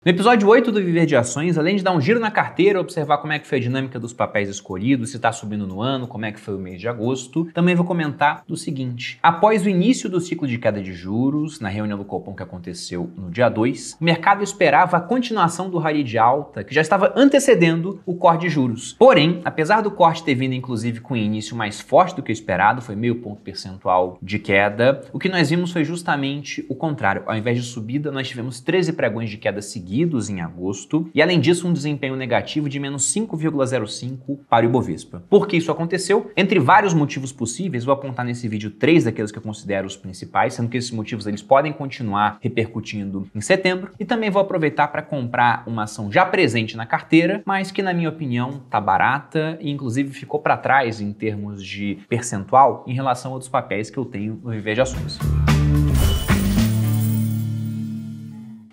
No episódio 8 do Viver de Ações, além de dar um giro na carteira, observar como é que foi a dinâmica dos papéis escolhidos, se está subindo no ano, como é que foi o mês de agosto, também vou comentar do seguinte. Após o início do ciclo de queda de juros, na reunião do Copom que aconteceu no dia 2, o mercado esperava a continuação do rally de alta, que já estava antecedendo o corte de juros. Porém, apesar do corte ter vindo inclusive com um início mais forte do que o esperado, foi meio ponto percentual de queda, o que nós vimos foi justamente o contrário. Ao invés de subida, nós tivemos 13 pregões de queda seguidos em agosto, e além disso um desempenho negativo de menos 5,05 para o Ibovespa. Por que isso aconteceu? Entre vários motivos possíveis, vou apontar nesse vídeo 3 daqueles que eu considero os principais, sendo que esses motivos eles podem continuar repercutindo em setembro, e também vou aproveitar para comprar uma ação já presente na carteira, mas que na minha opinião tá barata e inclusive ficou para trás em termos de percentual em relação a outros papéis que eu tenho no Viver de Ações.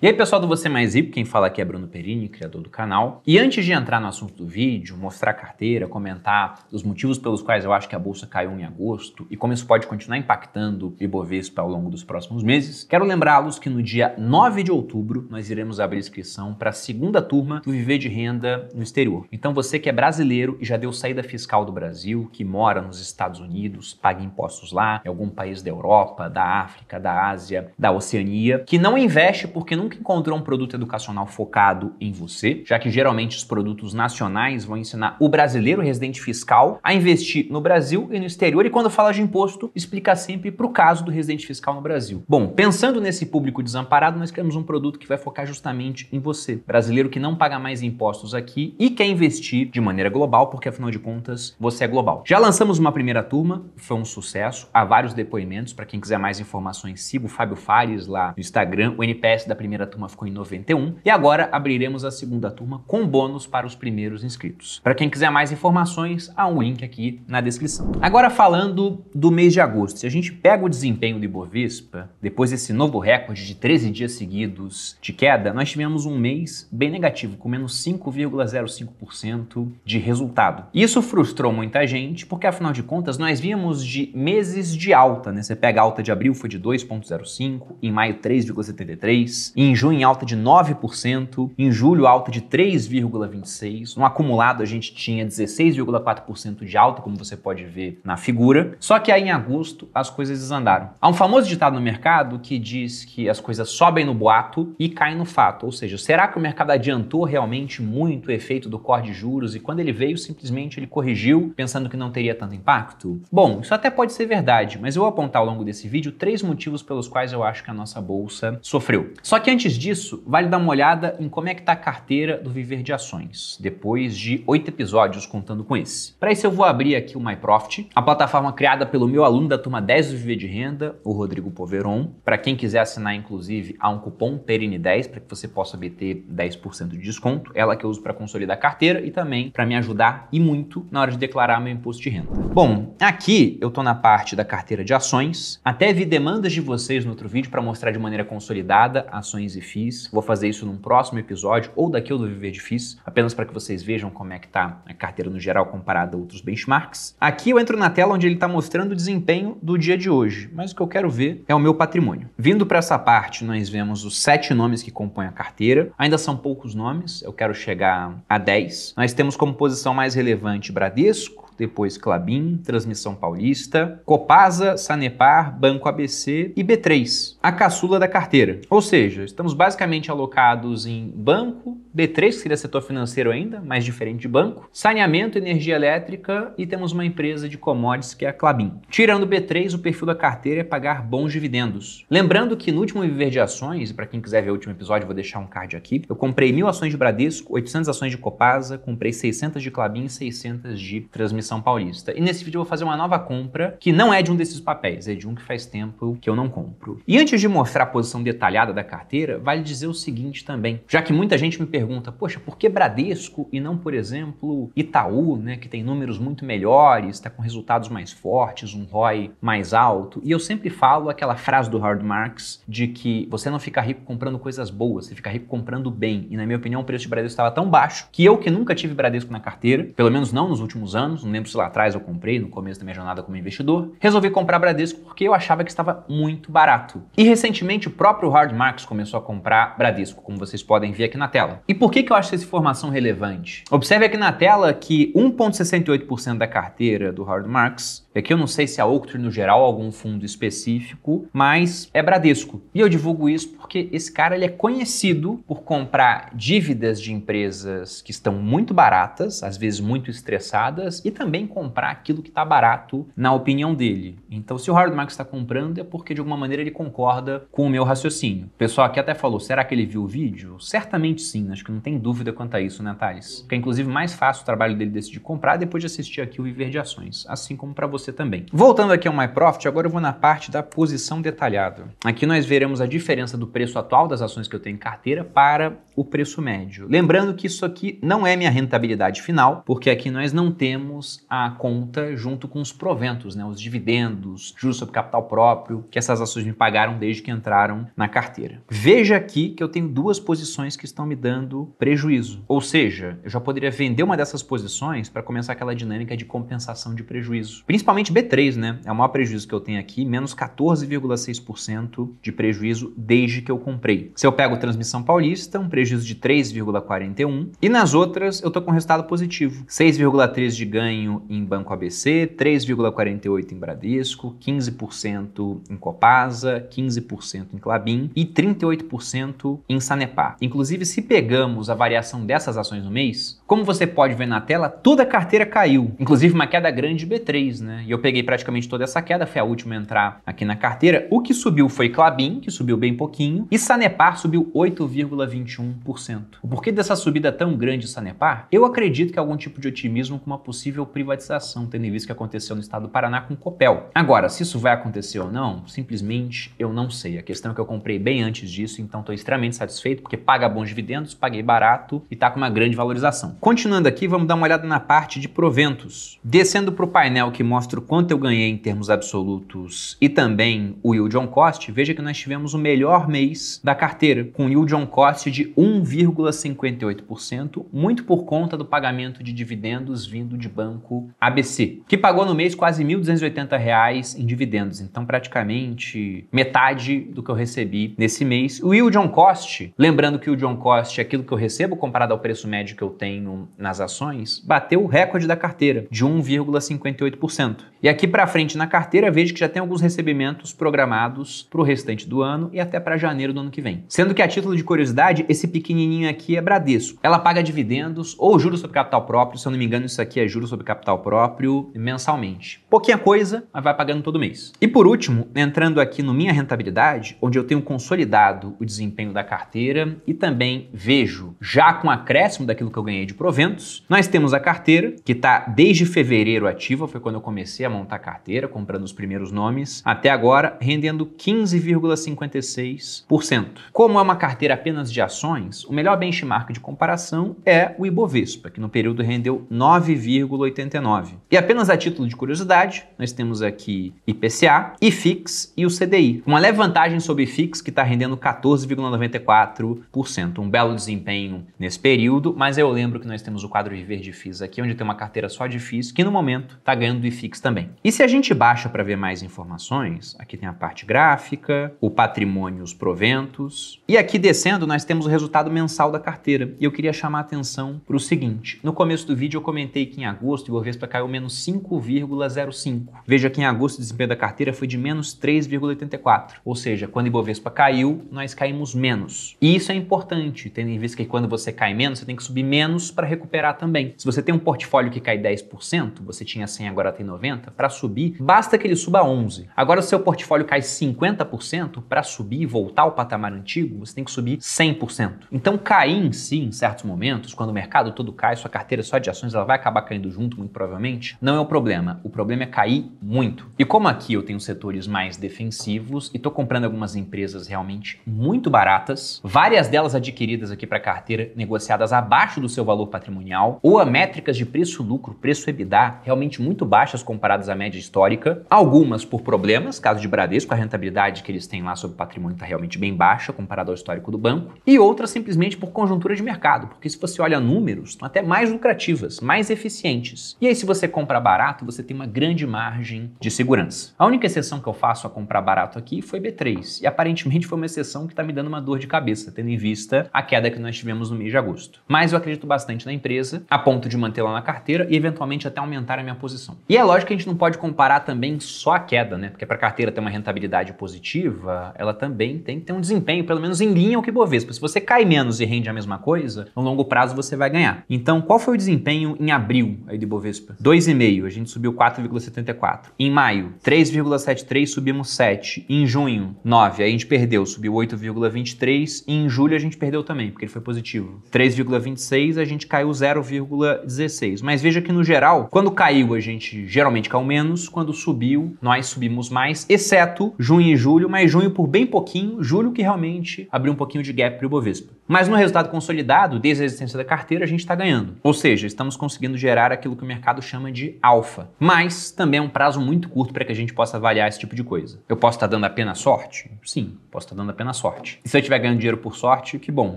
E aí pessoal do Você Mais Rico, quem fala aqui é Bruno Perini, criador do canal. E antes de entrar no assunto do vídeo, mostrar a carteira, comentar os motivos pelos quais eu acho que a bolsa caiu em agosto e como isso pode continuar impactando o Ibovespa ao longo dos próximos meses, quero lembrá-los que no dia 9 de outubro nós iremos abrir inscrição para a segunda turma do Viver de Renda no exterior. Então você que é brasileiro e já deu saída fiscal do Brasil, que mora nos Estados Unidos, paga impostos lá, em algum país da Europa, da África, da Ásia, da Oceania, que não investe porque nunca encontrou um produto educacional focado em você, já que geralmente os produtos nacionais vão ensinar o brasileiro residente fiscal a investir no Brasil e no exterior, e quando fala de imposto, explica sempre para o caso do residente fiscal no Brasil. Bom, pensando nesse público desamparado, nós criamos um produto que vai focar justamente em você, brasileiro que não paga mais impostos aqui e quer investir de maneira global, porque afinal de contas, você é global. Já lançamos uma primeira turma, foi um sucesso, há vários depoimentos, para quem quiser mais informações, siga o Fábio Fares lá no Instagram, o NPS da primeira turma ficou em 91 e agora abriremos a segunda turma com bônus para os primeiros inscritos. Para quem quiser mais informações, há um link aqui na descrição. Agora falando do mês de agosto, se a gente pega o desempenho do Ibovespa, depois desse novo recorde de 13 dias seguidos de queda, nós tivemos um mês bem negativo, com menos 5,05% de resultado. Isso frustrou muita gente, porque afinal de contas nós víamos de meses de alta, né? Você pega a alta de abril foi de 2,05%, em maio 3,73%, em junho alta de 9%, em julho alta de 3,26%, no acumulado a gente tinha 16,4% de alta, como você pode ver na figura, só que aí em agosto as coisas desandaram. Há um famoso ditado no mercado que diz que as coisas sobem no boato e caem no fato, ou seja, será que o mercado adiantou realmente muito o efeito do corte de juros e quando ele veio simplesmente ele corrigiu pensando que não teria tanto impacto? Bom, isso até pode ser verdade, mas eu vou apontar ao longo desse vídeo 3 motivos pelos quais eu acho que a nossa bolsa sofreu. Só que antes disso, vale dar uma olhada em como é que está a carteira do Viver de Ações, depois de 8 episódios contando com esse. Para isso eu vou abrir aqui o MyProfit, a plataforma criada pelo meu aluno da turma 10 do Viver de Renda, o Rodrigo Poveron. Para quem quiser assinar, inclusive, há um cupom PERINI10 para que você possa obter 10% de desconto, ela que eu uso para consolidar a carteira e também para me ajudar e muito na hora de declarar meu imposto de renda. Bom, aqui eu estou na parte da carteira de ações, até vi demandas de vocês no outro vídeo para mostrar de maneira consolidada ações e FIIs. Vou fazer isso num próximo episódio ou daquilo do Viver de FIIs, apenas para que vocês vejam como é que tá a carteira no geral comparada a outros benchmarks. Aqui eu entro na tela onde ele está mostrando o desempenho do dia de hoje, mas o que eu quero ver é o meu patrimônio. Vindo para essa parte, nós vemos os 7 nomes que compõem a carteira. Ainda são poucos nomes, eu quero chegar a 10. Nós temos como posição mais relevante Bradesco, depois Klabin, Transmissão Paulista, Copasa, Sanepar, Banco ABC e B3, a caçula da carteira. Ou seja, estamos basicamente alocados em banco, B3, que seria setor financeiro ainda, mais diferente de banco, saneamento, energia elétrica e temos uma empresa de commodities que é a Klabin. Tirando B3, o perfil da carteira é pagar bons dividendos. Lembrando que no último Viver de Ações, para quem quiser ver o último episódio, eu vou deixar um card aqui, eu comprei 1.000 ações de Bradesco, 800 ações de Copasa, comprei 600 de Klabin e 600 de Transmissão Paulista. E nesse vídeo eu vou fazer uma nova compra que não é de um desses papéis, é de um que faz tempo que eu não compro. E antes de mostrar a posição detalhada da carteira, vale dizer o seguinte também, já que muita gente me pergunta, poxa, por que Bradesco e não, por exemplo, Itaú, né, que tem números muito melhores, está com resultados mais fortes, um ROI mais alto? E eu sempre falo aquela frase do Howard Marks de que você não fica rico comprando coisas boas, você fica rico comprando bem. E na minha opinião o preço de Bradesco estava tão baixo que eu que nunca tive Bradesco na carteira, pelo menos não nos últimos anos, não lembro se lá atrás eu comprei, no começo da minha jornada como investidor. Resolvi comprar Bradesco porque eu achava que estava muito barato. E recentemente o próprio Howard Marks começou a comprar Bradesco, como vocês podem ver aqui na tela. E por que eu acho essa informação relevante? Observe aqui na tela que 1,68% da carteira do Howard Marks, aqui eu não sei se é a Oaktree no geral, algum fundo específico, mas é Bradesco. E eu divulgo isso porque esse cara ele é conhecido por comprar dívidas de empresas que estão muito baratas, às vezes muito estressadas, e também comprar aquilo que está barato na opinião dele. Então, se o Howard Marks está comprando, é porque de alguma maneira ele concorda com o meu raciocínio. O pessoal aqui até falou, será que ele viu o vídeo? Certamente sim, acho que não tem dúvida quanto a isso, né, Thales? Porque é inclusive mais fácil o trabalho dele decidir comprar depois de assistir aqui o Viver de Ações, assim como para você também. Voltando aqui ao MyProfit, agora eu vou na parte da posição detalhada. Aqui nós veremos a diferença do preço atual das ações que eu tenho em carteira para o preço médio. Lembrando que isso aqui não é minha rentabilidade final, porque aqui nós não temos a conta junto com os proventos, né, os dividendos, juros sobre capital próprio, que essas ações me pagaram desde que entraram na carteira. Veja aqui que eu tenho duas posições que estão me dando prejuízo. Ou seja, eu já poderia vender uma dessas posições para começar aquela dinâmica de compensação de prejuízo. Principalmente B3, né? É o maior prejuízo que eu tenho aqui, menos 14,6% de prejuízo desde que eu comprei. Se eu pego Transmissão Paulista, um prejuízo de 3,41%. E nas outras, eu tô com resultado positivo. 6,3% de ganho em Banco ABC, 3,48% em Bradesco, 15% em Copasa, 15% em Klabin e 38% em Sanepar. Inclusive, se pegamos a variação dessas ações no mês, como você pode ver na tela, toda a carteira caiu. Inclusive uma queda grande de B3, né? E eu peguei praticamente toda essa queda, foi a última a entrar aqui na carteira. O que subiu foi Klabin, que subiu bem pouquinho, e Sanepar subiu 8,21%. O porquê dessa subida tão grande de Sanepar? Eu acredito que é algum tipo de otimismo com uma possível privatização, tendo em vista que aconteceu no estado do Paraná com Copel. Agora, se isso vai acontecer ou não, simplesmente eu não sei. A questão é que eu comprei bem antes disso, então estou extremamente satisfeito, porque paga bons dividendos, paguei barato e está com uma grande valorização. Continuando aqui, vamos dar uma olhada na parte de proventos. Descendo para o painel que mostra o quanto eu ganhei em termos absolutos e também o yield on cost, veja que nós tivemos o melhor mês da carteira, com yield on cost de 1,58%, muito por conta do pagamento de dividendos vindo de Banco ABC, que pagou no mês quase R$ 1.280 em dividendos, então praticamente metade do que eu recebi nesse mês. O yield on cost, lembrando que o yield on cost é aquilo que eu recebo comparado ao preço médio que eu tenho nas ações, bateu o recorde da carteira, de 1,58%. E aqui para frente na carteira, vejo que já tem alguns recebimentos programados para o restante do ano e até para janeiro do ano que vem. Sendo que a título de curiosidade, esse pequenininho aqui é Bradesco. Ela paga dividendos ou juros sobre capital próprio, se eu não me engano isso aqui é juros sobre capital próprio mensalmente. Pouquinha coisa, mas vai pagando todo mês. E por último, entrando aqui no Minha Rentabilidade, onde eu tenho consolidado o desempenho da carteira e também vejo, já com acréscimo daquilo que eu ganhei de proventos, nós temos a carteira, que está desde fevereiro ativa, foi quando eu comecei a montar a carteira, comprando os primeiros nomes, até agora rendendo 15,56%. Como é uma carteira apenas de ações, o melhor benchmark de comparação é o Ibovespa, que no período rendeu 9,89%. E apenas a título de curiosidade, nós temos aqui IPCA, IFIX e o CDI. Uma leve vantagem sobre o IFIX, que está rendendo 14,94%. Um belo desempenho nesse período, mas eu lembro que nós temos o quadro Viver de FIIs aqui, onde tem uma carteira só de FIIs, que no momento está ganhando do IFIX também. E se a gente baixa para ver mais informações, aqui tem a parte gráfica, o patrimônio, os proventos, e aqui descendo nós temos o resultado mensal da carteira. E eu queria chamar a atenção para o seguinte, no começo do vídeo eu comentei que em agosto o Ibovespa caiu menos 5,05. Veja que em agosto o desempenho da carteira foi de menos 3,84. Ou seja, quando o Ibovespa caiu, nós caímos menos. E isso é importante, tendo em vista que quando você cai menos, você tem que subir menos para recuperar também. Se você tem um portfólio que cai 10%, você tinha 100, agora tem 90, para subir, basta que ele suba 11. Agora, se o seu portfólio cai 50%, para subir e voltar ao patamar antigo, você tem que subir 100%. Então, cair em si, em certos momentos, quando o mercado todo cai, sua carteira só de ações, ela vai acabar caindo junto, muito provavelmente, não é o problema. O problema é cair muito. E como aqui eu tenho setores mais defensivos e estou comprando algumas empresas realmente muito baratas, várias delas adquiridas aqui para carteira, negociadas abaixo do seu valor patrimonial, ou a métricas de preço-lucro, preço-EBITDA, realmente muito baixas comparadas dadas à média histórica, algumas por problemas, caso de Bradesco, a rentabilidade que eles têm lá sobre o patrimônio está realmente bem baixa comparado ao histórico do banco, e outras simplesmente por conjuntura de mercado, porque se você olha números, estão até mais lucrativas, mais eficientes. E aí se você compra barato, você tem uma grande margem de segurança. A única exceção que eu faço a comprar barato aqui foi B3, e aparentemente foi uma exceção que está me dando uma dor de cabeça, tendo em vista a queda que nós tivemos no mês de agosto. Mas eu acredito bastante na empresa, a ponto de mantê-la na carteira e eventualmente até aumentar a minha posição. E é lógico que a gente não pode comparar também só a queda, né? Porque para a carteira ter uma rentabilidade positiva, ela também tem que ter um desempenho, pelo menos em linha ao que Ibovespa. Se você cai menos e rende a mesma coisa, no longo prazo você vai ganhar. Então, qual foi o desempenho em abril aí do Ibovespa? 2,5, a gente subiu 4,74. Em maio, 3,73, subimos 7. Em junho, 9, aí a gente perdeu, subiu 8,23. E em julho a gente perdeu também, porque ele foi positivo. 3,26, a gente caiu 0,16. Mas veja que no geral, quando caiu a gente geralmente caiu menos, quando subiu nós subimos mais, exceto junho e julho, mas junho por bem pouquinho, julho que realmente abriu um pouquinho de gap para o Ibovespa. Mas no resultado consolidado, desde a existência da carteira, a gente está ganhando. Ou seja, estamos conseguindo gerar aquilo que o mercado chama de alfa. Mas também é um prazo muito curto para que a gente possa avaliar esse tipo de coisa. Eu posso estar dando apenas sorte? Sim, posso estar dando apenas sorte. E se eu estiver ganhando dinheiro por sorte, que bom,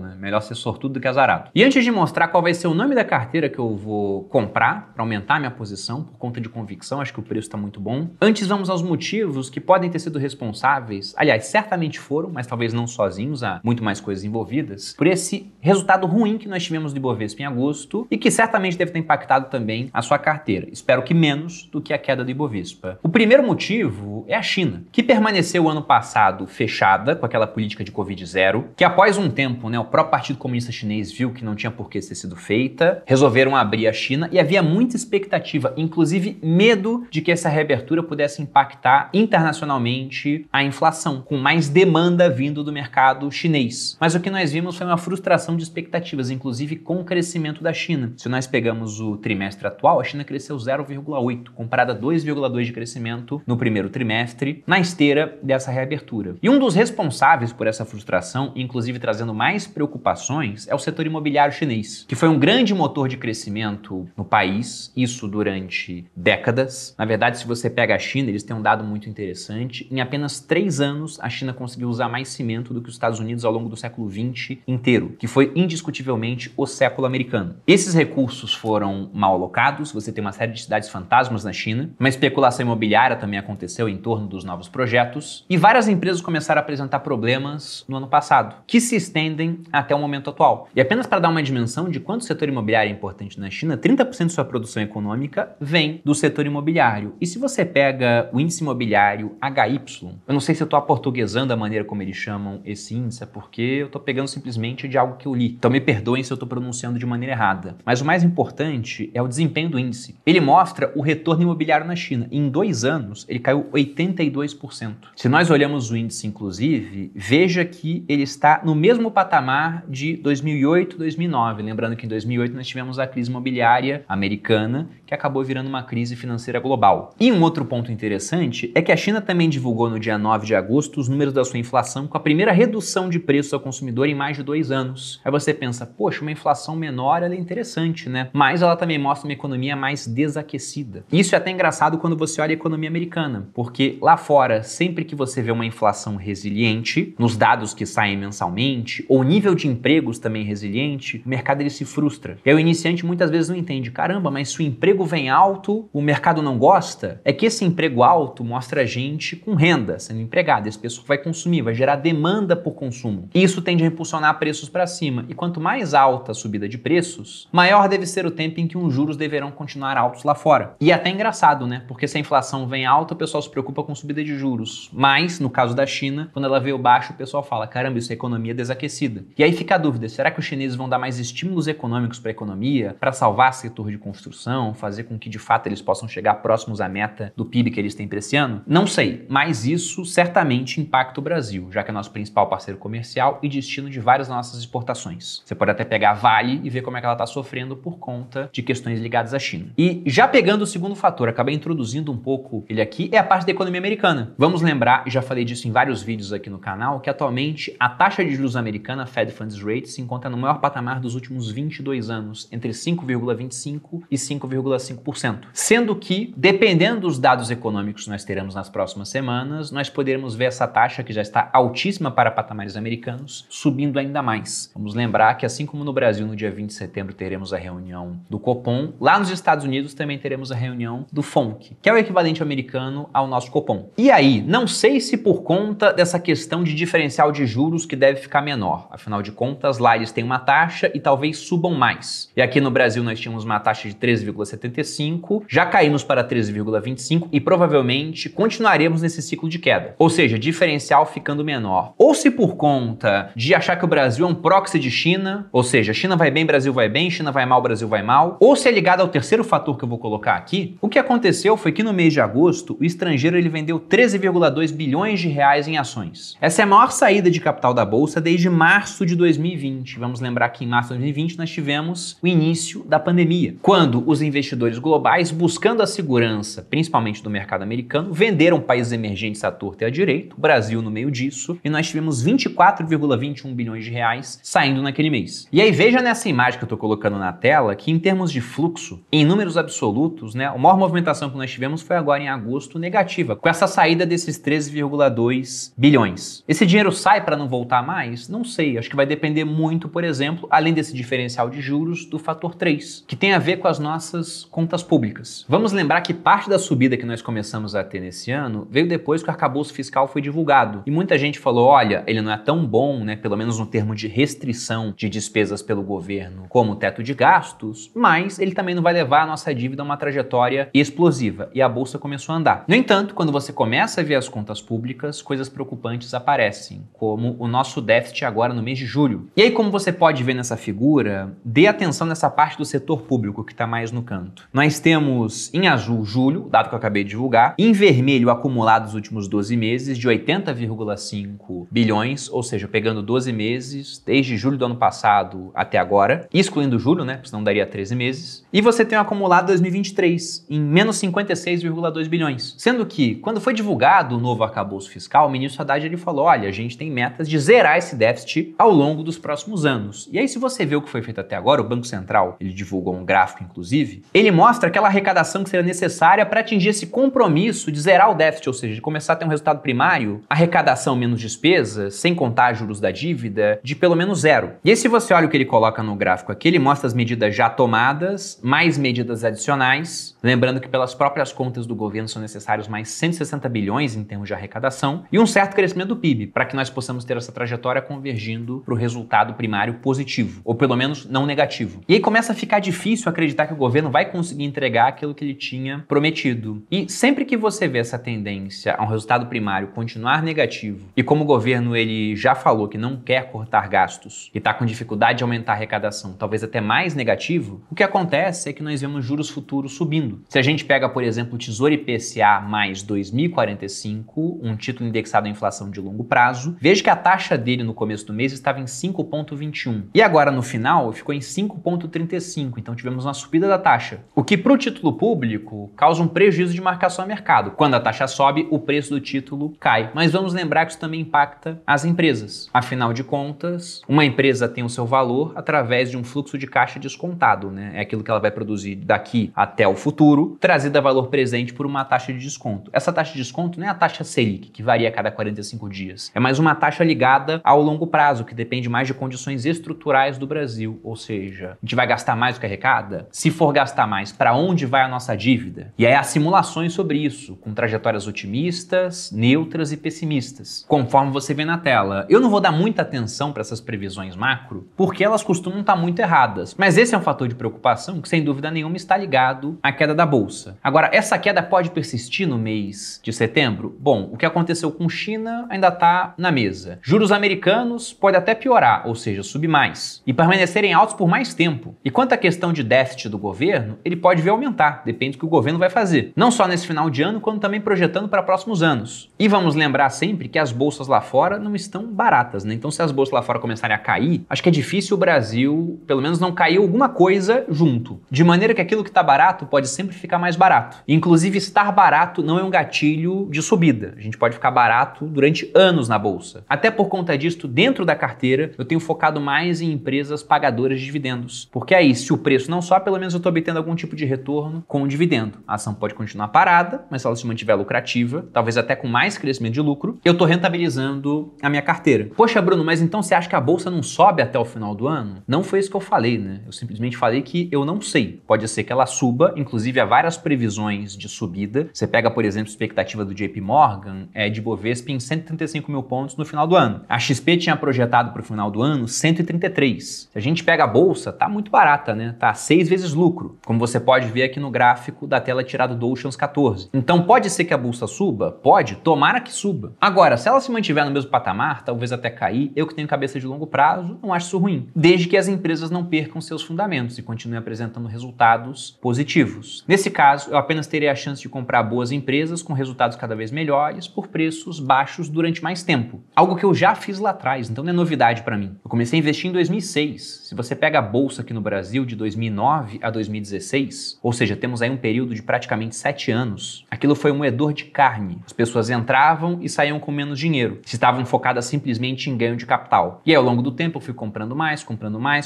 né? Melhor ser sortudo do que azarado. E antes de mostrar qual vai ser o nome da carteira que eu vou comprar para aumentar a minha posição, por conta de convicção, acho que o preço está muito bom. Antes vamos aos motivos que podem ter sido responsáveis, aliás, certamente foram, mas talvez não sozinhos, há muito mais coisas envolvidas, por esse resultado ruim que nós tivemos do Ibovespa em agosto e que certamente deve ter impactado também a sua carteira. Espero que menos do que a queda do Ibovespa. O primeiro motivo é a China, que permaneceu o ano passado fechada com aquela política de Covid-0, que após um tempo, né, o próprio Partido Comunista Chinês viu que não tinha por que ter sido feita, resolveram abrir a China e havia muita expectativa, inclusive medo de que essa reabertura pudesse impactar internacionalmente a inflação, com mais demanda vindo do mercado chinês. Mas o que nós vimos foi uma frustração de expectativas, inclusive com o crescimento da China. Se nós pegamos o trimestre atual, a China cresceu 0,8, comparada a 2,2 de crescimento no primeiro trimestre, na esteira dessa reabertura. E um dos responsáveis por essa frustração, inclusive trazendo mais preocupações, é o setor imobiliário chinês, que foi um grande motor de crescimento no país, isso durante décadas. Na verdade, se você pega a China, eles têm um dado muito interessante. Em apenas 3 anos, a China conseguiu usar mais cimento do que os Estados Unidos ao longo do século XX inteiro, que foi indiscutivelmente o século americano. Esses recursos foram mal alocados, você tem uma série de cidades fantasmas na China, uma especulação imobiliária também aconteceu em torno dos novos projetos, e várias empresas começaram a apresentar problemas no ano passado, que se estendem até o momento atual. E apenas para dar uma dimensão de quanto o setor imobiliário é importante na China, 30% de sua produção econômica vem do setor imobiliário. E se você pega o índice imobiliário HY, eu não sei se eu estou aportuguesando a maneira como eles chamam esse índice, é porque eu estou pegando simplesmente de algo que eu li. Então me perdoem se eu estou pronunciando de maneira errada. Mas o mais importante é o desempenho do índice. Ele mostra o retorno imobiliário na China. Em 2 anos, ele caiu 82%. Se nós olhamos o índice, inclusive, veja que ele está no mesmo patamar de 2008, 2009. Lembrando que em 2008 nós tivemos a crise imobiliária americana, que acabou virando uma crise financeira global. E um outro ponto interessante é que a China também divulgou no dia 9 de agosto os números da sua inflação com a primeira redução de preços ao consumidor em mais de 2 anos. Aí você pensa, poxa, uma inflação menor ela é interessante, né? Mas ela também mostra uma economia mais desaquecida. Isso é até engraçado quando você olha a economia americana, porque lá fora, sempre que você vê uma inflação resiliente, nos dados que saem mensalmente, ou nível de empregos também resiliente, o mercado ele se frustra. E aí o iniciante muitas vezes não entende, caramba, mas se o emprego vem alto, o mercado não gosta? É que esse emprego alto mostra a gente com renda, sendo empregado, esse pessoal vai consumir, vai gerar demanda por consumo. E isso tende a impulsionar preços para cima. E quanto mais alta a subida de preços, maior deve ser o tempo em que os juros deverão continuar altos lá fora. E é até engraçado, né? Porque se a inflação vem alta, o pessoal se preocupa com subida de juros. Mas, no caso da China, quando ela veio baixo, o pessoal fala, caramba, isso é economia desaquecida. E aí fica a dúvida, será que os chineses vão dar mais estímulos econômicos para a economia, para salvar o setor de construção, fazer com que de fato eles possam chegar próximos à meta do PIB que eles têm para esse ano? Não sei, mas isso certamente impacta o Brasil, já que é nosso principal parceiro comercial e destino de várias nossas exportações. Você pode até pegar a Vale e ver como é que ela está sofrendo por conta de questões ligadas à China. E já pegando o segundo fator, acabei introduzindo um pouco ele aqui, é a parte da economia americana. Vamos lembrar, e já falei disso em vários vídeos aqui no canal, que atualmente a taxa de juros americana, Fed Funds Rate, se encontra no maior patamar dos últimos 22 anos, entre 5,25% e 5,5%. Sendo que E, dependendo dos dados econômicos que nós teremos nas próximas semanas, nós poderemos ver essa taxa, que já está altíssima para patamares americanos, subindo ainda mais. Vamos lembrar que, assim como no Brasil, no dia 20 de setembro, teremos a reunião do Copom, lá nos Estados Unidos também teremos a reunião do FONC, que é o equivalente americano ao nosso Copom. E aí, não sei se por conta dessa questão de diferencial de juros que deve ficar menor. Afinal de contas, lá eles têm uma taxa e talvez subam mais. E aqui no Brasil nós tínhamos uma taxa de 13,75, já caímos para 13,25 e provavelmente continuaremos nesse ciclo de queda. Ou seja, diferencial ficando menor. Ou se por conta de achar que o Brasil é um proxy de China, ou seja, China vai bem, Brasil vai bem, China vai mal, Brasil vai mal, ou se é ligado ao terceiro fator que eu vou colocar aqui, o que aconteceu foi que no mês de agosto, o estrangeiro ele vendeu 13,2 bilhões de reais em ações. Essa é a maior saída de capital da Bolsa desde março de 2020. Vamos lembrar que em março de 2020 nós tivemos o início da pandemia, quando os investidores globais, buscando a segurança, principalmente do mercado americano, venderam países emergentes à torta e à direita, o Brasil no meio disso, e nós tivemos 24,21 bilhões de reais saindo naquele mês. E aí veja nessa imagem que eu estou colocando na tela que em termos de fluxo, em números absolutos, né, a maior movimentação que nós tivemos foi agora em agosto negativa, com essa saída desses 13,2 bilhões. Esse dinheiro sai para não voltar mais? Não sei, acho que vai depender muito, por exemplo, além desse diferencial de juros, do fator 3, que tem a ver com as nossas contas públicas. Vamos lembrar que parte da subida que nós começamos a ter nesse ano veio depois que o arcabouço fiscal foi divulgado. E muita gente falou, olha, ele não é tão bom, né, pelo menos no termo de restrição de despesas pelo governo, como o teto de gastos, mas ele também não vai levar a nossa dívida a uma trajetória explosiva. E a Bolsa começou a andar. No entanto, quando você começa a ver as contas públicas, coisas preocupantes aparecem, como o nosso déficit agora no mês de julho. E aí, como você pode ver nessa figura, dê atenção nessa parte do setor público que está mais no canto. Nós temos em azul julho, dado que eu acabei de divulgar, em vermelho acumulado dos últimos 12 meses de 80,5 bilhões, ou seja, pegando 12 meses, desde julho do ano passado até agora, excluindo julho, né, porque senão daria 13 meses. E você tem um acumulado 2023 em menos 56,2 bilhões. Sendo que, quando foi divulgado o novo arcabouço fiscal, o ministro Haddad ele falou, olha, a gente tem metas de zerar esse déficit ao longo dos próximos anos. E aí, se você vê o que foi feito até agora, o Banco Central, ele divulgou um gráfico, inclusive, ele mostra aquela arrecadação que seria necessária para atingir esse compromisso de zerar o déficit, ou seja, de começar a ter um resultado primário, arrecadação menos despesa, sem contar juros da dívida, de pelo menos zero. E aí, se você olha o que ele coloca no gráfico aqui, ele mostra as medidas já tomadas, mais medidas adicionais, lembrando que pelas próprias contas do governo são necessários mais 160 bilhões em termos de arrecadação e um certo crescimento do PIB, para que nós possamos ter essa trajetória convergindo para o resultado primário positivo, ou pelo menos não negativo. E aí começa a ficar difícil acreditar que o governo vai conseguir entregar aquilo que ele tinha prometido. E sempre que você vê essa tendência a um resultado primário continuar negativo, e como o governo ele já falou que não quer cortar gastos e está com dificuldade de aumentar a arrecadação, talvez até mais negativo, o que acontece é que nós vemos juros futuros subindo. Se a gente pega, por exemplo, o Tesouro IPCA mais 2045, um título indexado à inflação de longo prazo, veja que a taxa dele no começo do mês estava em 5,21 e agora no final ficou em 5,35, então tivemos uma subida da taxa, o que para o título público causa um prejuízo de marcação a mercado. Quando a taxa sobe, o preço do título cai. Mas vamos lembrar que isso também impacta as empresas. Afinal de contas, uma empresa tem o seu valor através de um fluxo de caixa descontado, né? É aquilo que ela vai produzir daqui até o futuro, trazida a valor presente por uma taxa de desconto. Essa taxa de desconto não é a taxa Selic, que varia a cada 45 dias. É mais uma taxa ligada ao longo prazo, que depende mais de condições estruturais do Brasil. Ou seja, a gente vai gastar mais do que arrecada? Se for gastar mais, para onde vai a nossa dívida? E aí há simulações sobre isso, com trajetórias otimistas, neutras e pessimistas, conforme você vê na tela. Eu não vou dar muita atenção para essas previsões macro, porque elas costumam estar muito erradas. Mas esse é um fator de preocupação que, sem dúvida nenhuma, está ligado à queda da Bolsa. Agora, essa queda pode persistir no mês de setembro? Bom, o que aconteceu com China ainda está na mesa. Juros americanos pode até piorar, ou seja, subir mais, e permanecerem altos por mais tempo. E quanto à questão de déficit do governo, ele pode vir aumentar, depende do que o governo vai fazer. Não só nesse final de ano, quanto também projetando para próximos anos. E vamos lembrar sempre que as bolsas lá fora não estão baratas, né? Então, se as bolsas lá fora começarem a cair, acho que é difícil o Brasil, pelo menos, não cair alguma coisa junto. De maneira que aquilo que está barato pode sempre ficar mais barato. Inclusive, estar barato não é um gatilho de subida. A gente pode ficar barato durante anos na bolsa. Até por conta disso, dentro da carteira, eu tenho focado mais em empresas pagadoras de dividendos. Porque aí, se o preço não sobe, pelo menos eu estou obtendo algum tipo de retorno com o dividendo. ganhando. A ação pode continuar parada, mas se ela se mantiver lucrativa, talvez até com mais crescimento de lucro, eu estou rentabilizando a minha carteira. Poxa, Bruno, mas então você acha que a bolsa não sobe até o final do ano? Não foi isso que eu falei, né? Eu simplesmente falei que eu não sei. Pode ser que ela suba, inclusive há várias previsões de subida. Você pega, por exemplo, a expectativa do JP Morgan de Bovespa em 135 mil pontos no final do ano. A XP tinha projetado para o final do ano 133. Se a gente pega a bolsa, tá muito barata, né? Tá 6 vezes lucro, como você pode ver aqui no gráfico da tela tirado do Oceans 14. Então pode ser que a bolsa suba? Pode, tomara que suba. Agora, se ela se mantiver no mesmo patamar, talvez até cair, eu que tenho cabeça de longo prazo, não acho isso ruim. Desde que as empresas não percam seus fundamentos e continuem apresentando resultados positivos. Nesse caso, eu apenas terei a chance de comprar boas empresas com resultados cada vez melhores por preços baixos durante mais tempo. Algo que eu já fiz lá atrás, então não é novidade para mim. Eu comecei a investir em 2006. Se você pega a bolsa aqui no Brasil de 2009 a 2016, ou seja, temos aí um período de praticamente 7 anos, aquilo foi um moedor de carne. As pessoas entravam e saíam com menos dinheiro, se estavam focadas simplesmente em ganho de capital. E aí, ao longo do tempo, eu fui comprando mais, com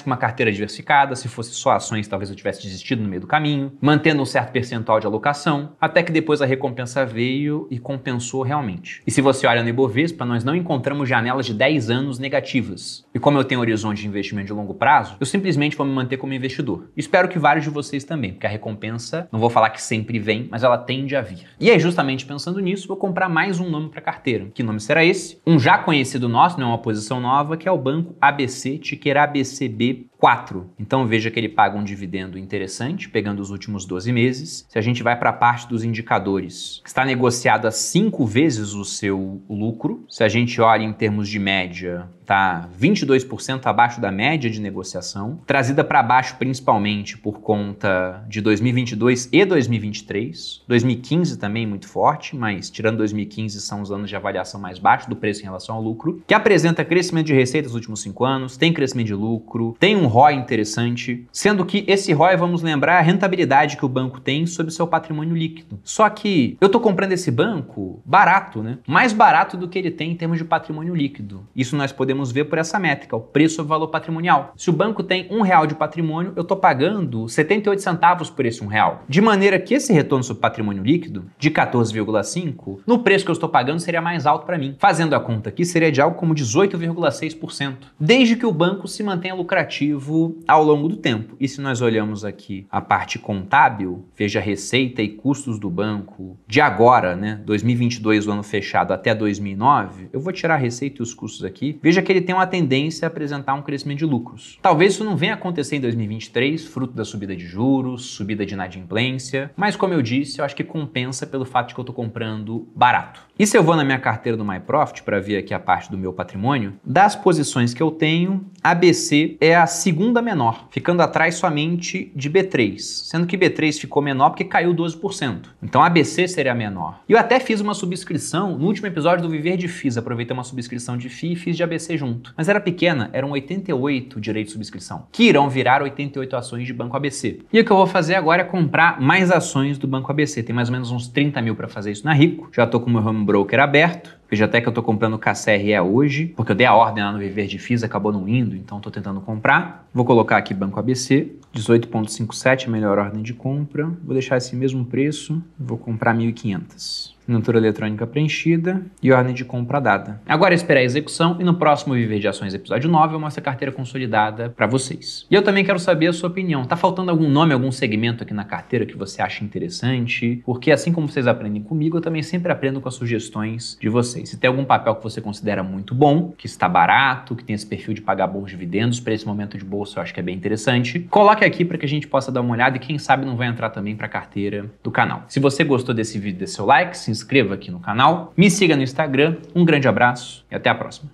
uma carteira diversificada. Se fosse só ações, talvez eu tivesse desistido no meio do caminho, mantendo um certo percentual de alocação, até que depois a recompensa veio e compensou realmente. E se você olha no Ibovespa, nós não encontramos janelas de 10 anos negativas. E como eu tenho horizonte de investimento de longo prazo, eu simplesmente vou me manter como investidor. Espero que vários de vocês também, porque a recompensa, não vou falar que sempre vem, mas ela tende a vir. E aí, justamente pensando nisso, vou comprar mais um nome para carteira. Que nome será esse? Um já conhecido nosso, não é uma posição nova, que é o Banco ABC, ticker ABCB4. Então veja que ele paga um dividendo interessante, pegando os últimos 12 meses. Se a gente vai para a parte dos indicadores, está negociado a 5 vezes o seu lucro. Se a gente olha em termos de média, está 22% abaixo da média de negociação, trazida para baixo principalmente por conta de 2022 e 2023. 2015 também muito forte, mas tirando 2015 são os anos de avaliação mais baixo do preço em relação ao lucro, que apresenta crescimento de receita nos últimos 5 anos, tem crescimento de lucro, tem um ROI interessante, sendo que esse ROI, vamos lembrar, é a rentabilidade que o banco tem sobre o seu patrimônio líquido. Só que eu estou comprando esse banco barato, né? Mais barato do que ele tem em termos de patrimônio líquido. Isso nós podemos ver por essa métrica, o preço sobre valor patrimonial. Se o banco tem R$1 de patrimônio, eu estou pagando 78 centavos por esse R$1. De maneira que esse retorno sobre patrimônio líquido, de 14,5%, no preço que eu estou pagando seria mais alto para mim. Fazendo a conta aqui, seria de algo como 18,6%. Desde que o banco se mantenha lucrativo ao longo do tempo. E se nós olhamos aqui a parte contábil, veja receita e custos do banco de agora, né, 2022, o ano fechado, até 2009, eu vou tirar a receita e os custos aqui. Veja que ele tem uma tendência a apresentar um crescimento de lucros. Talvez isso não venha acontecer em 2023, fruto da subida de juros, subida de inadimplência, mas como eu disse, eu acho que compensa pelo fato de que eu estou comprando barato. E se eu vou na minha carteira do MyProfit para ver aqui a parte do meu patrimônio, das posições que eu tenho, ABC é a segunda menor, ficando atrás somente de B3, sendo que B3 ficou menor porque caiu 12%. Então ABC seria a menor. E eu até fiz uma subscrição no último episódio do Viver de FIIs, aproveitei uma subscrição de FII e fiz de ABC junto. Mas era pequena, eram 88 direitos de subscrição, que irão virar 88 ações de Banco ABC. E o que eu vou fazer agora é comprar mais ações do Banco ABC. Tem mais ou menos uns 30 mil para fazer isso na Rico. Já estou com o meu home broker aberto. Veja até que eu estou comprando o KCRE hoje, porque eu dei a ordem lá no Viver de FIIs, acabou não indo, então estou tentando comprar. Vou colocar aqui Banco ABC, 18,57, a melhor ordem de compra. Vou deixar esse mesmo preço, vou comprar 1.500. Assinatura eletrônica preenchida e ordem de compra dada. Agora é esperar a execução e no próximo Viver de Ações episódio 9 eu mostro a carteira consolidada para vocês. E eu também quero saber a sua opinião. Tá faltando algum nome, algum segmento aqui na carteira que você acha interessante? Porque assim como vocês aprendem comigo, eu também sempre aprendo com as sugestões de vocês. Se tem algum papel que você considera muito bom, que está barato, que tem esse perfil de pagar bons dividendos para esse momento de bolsa, eu acho que é bem interessante, coloque aqui para que a gente possa dar uma olhada e quem sabe não vai entrar também para a carteira do canal. Se você gostou desse vídeo, dê seu like, se inscreva aqui no canal, me siga no Instagram, um grande abraço e até a próxima.